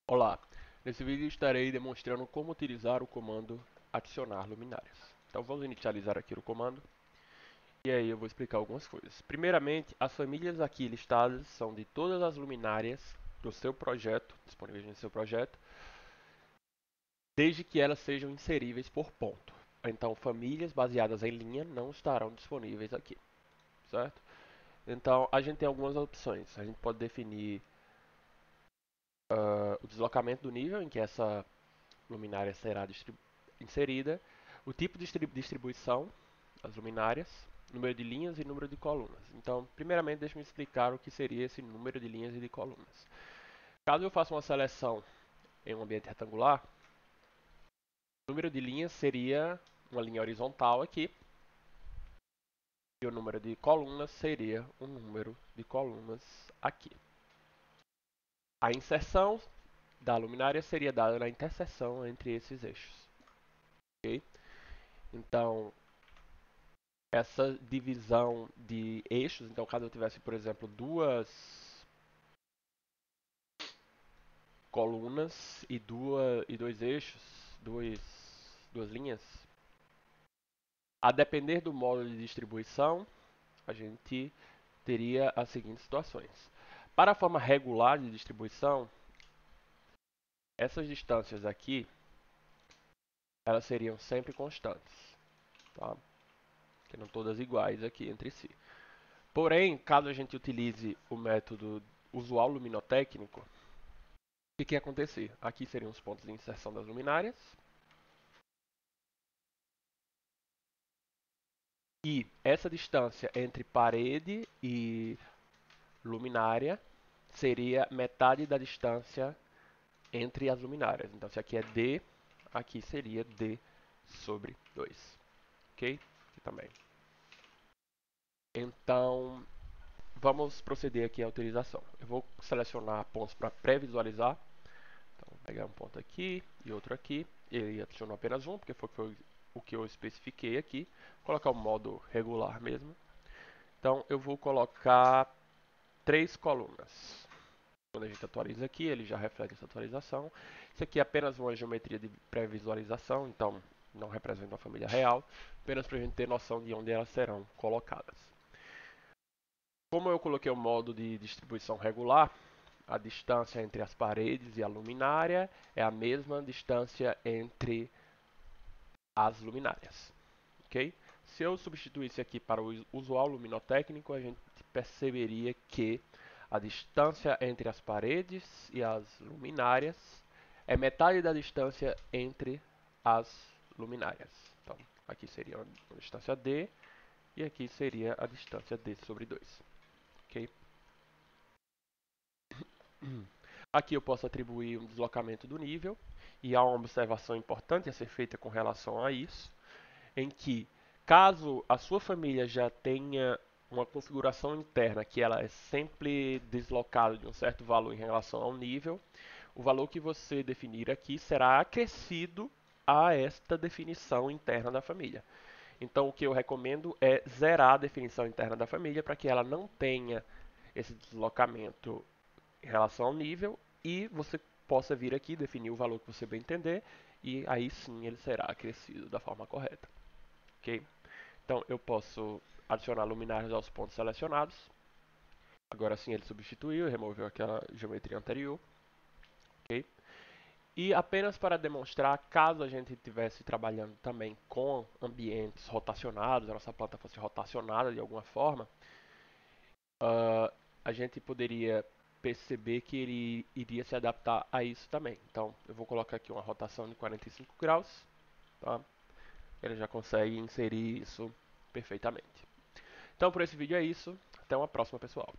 Olá, nesse vídeo estarei demonstrando como utilizar o comando adicionar luminárias. Então vamos inicializar aqui o comando e aí eu vou explicar algumas coisas. Primeiramente, as famílias aqui listadas são de todas as luminárias do seu projeto, disponíveis no seu projeto, desde que elas sejam inseríveis por ponto. Então famílias baseadas em linha não estarão disponíveis aqui, certo? Então a gente tem algumas opções. A gente pode definir o deslocamento do nível em que essa luminária será inserida, o tipo de distribuição das luminárias, número de linhas e número de colunas. Então, primeiramente, deixe-me explicar o que seria esse número de linhas e de colunas. Caso eu faça uma seleção em um ambiente retangular, o número de linhas seria uma linha horizontal aqui, e o número de colunas seria um número de colunas aqui. A inserção da luminária seria dada na interseção entre esses eixos. Okay? Então, essa divisão de eixos, então caso eu tivesse, por exemplo, duas colunas e dois eixos, duas linhas, a depender do modo de distribuição, a gente teria as seguintes situações. Para a forma regular de distribuição, essas distâncias aqui, elas seriam sempre constantes, tá? Sendo todas iguais aqui entre si. Porém, caso a gente utilize o método usual luminotécnico, o que ia acontecer? Aqui seriam os pontos de inserção das luminárias. E essa distância entre parede e luminária seria metade da distância entre as luminárias. Então, se aqui é D, aqui seria D sobre 2. Ok? Aqui também. Então, vamos proceder aqui à utilização. Eu vou selecionar pontos para pré-visualizar. Então, vou pegar um ponto aqui e outro aqui. Ele adicionou apenas um, porque foi o que eu especifiquei aqui. Vou colocar o modo regular mesmo. Então, eu vou colocar 3 colunas. Quando a gente atualiza aqui, ele já reflete essa atualização. Isso aqui é apenas uma geometria de pré-visualização, então não representa uma família real, apenas para a gente ter noção de onde elas serão colocadas. Como eu coloquei o modo de distribuição regular, a distância entre as paredes e a luminária é a mesma distância entre as luminárias. Okay? Se eu substituísse aqui para o usual luminotécnico, a gente perceberia que a distância entre as paredes e as luminárias é metade da distância entre as luminárias. Então, aqui seria a distância D e aqui seria a distância D sobre 2. Okay? Aqui eu posso atribuir um deslocamento do nível, e há uma observação importante a ser feita com relação a isso, em que caso a sua família já tenha uma configuração interna que ela é sempre deslocada de um certo valor em relação ao nível, o valor que você definir aqui será acrescido a esta definição interna da família. Então, o que eu recomendo é zerar a definição interna da família para que ela não tenha esse deslocamento em relação ao nível e você possa vir aqui definir o valor que você bem entender e aí sim ele será acrescido da forma correta. Ok? Então eu posso adicionar luminárias aos pontos selecionados. Agora sim ele substituiu e removeu aquela geometria anterior. Ok? E apenas para demonstrar, caso a gente estivesse trabalhando também com ambientes rotacionados, a nossa planta fosse rotacionada de alguma forma, a gente poderia perceber que ele iria se adaptar a isso também. Então eu vou colocar aqui uma rotação de 45 graus. Tá? Ele já consegue inserir isso perfeitamente. Então por esse vídeo é isso. Até uma próxima, pessoal.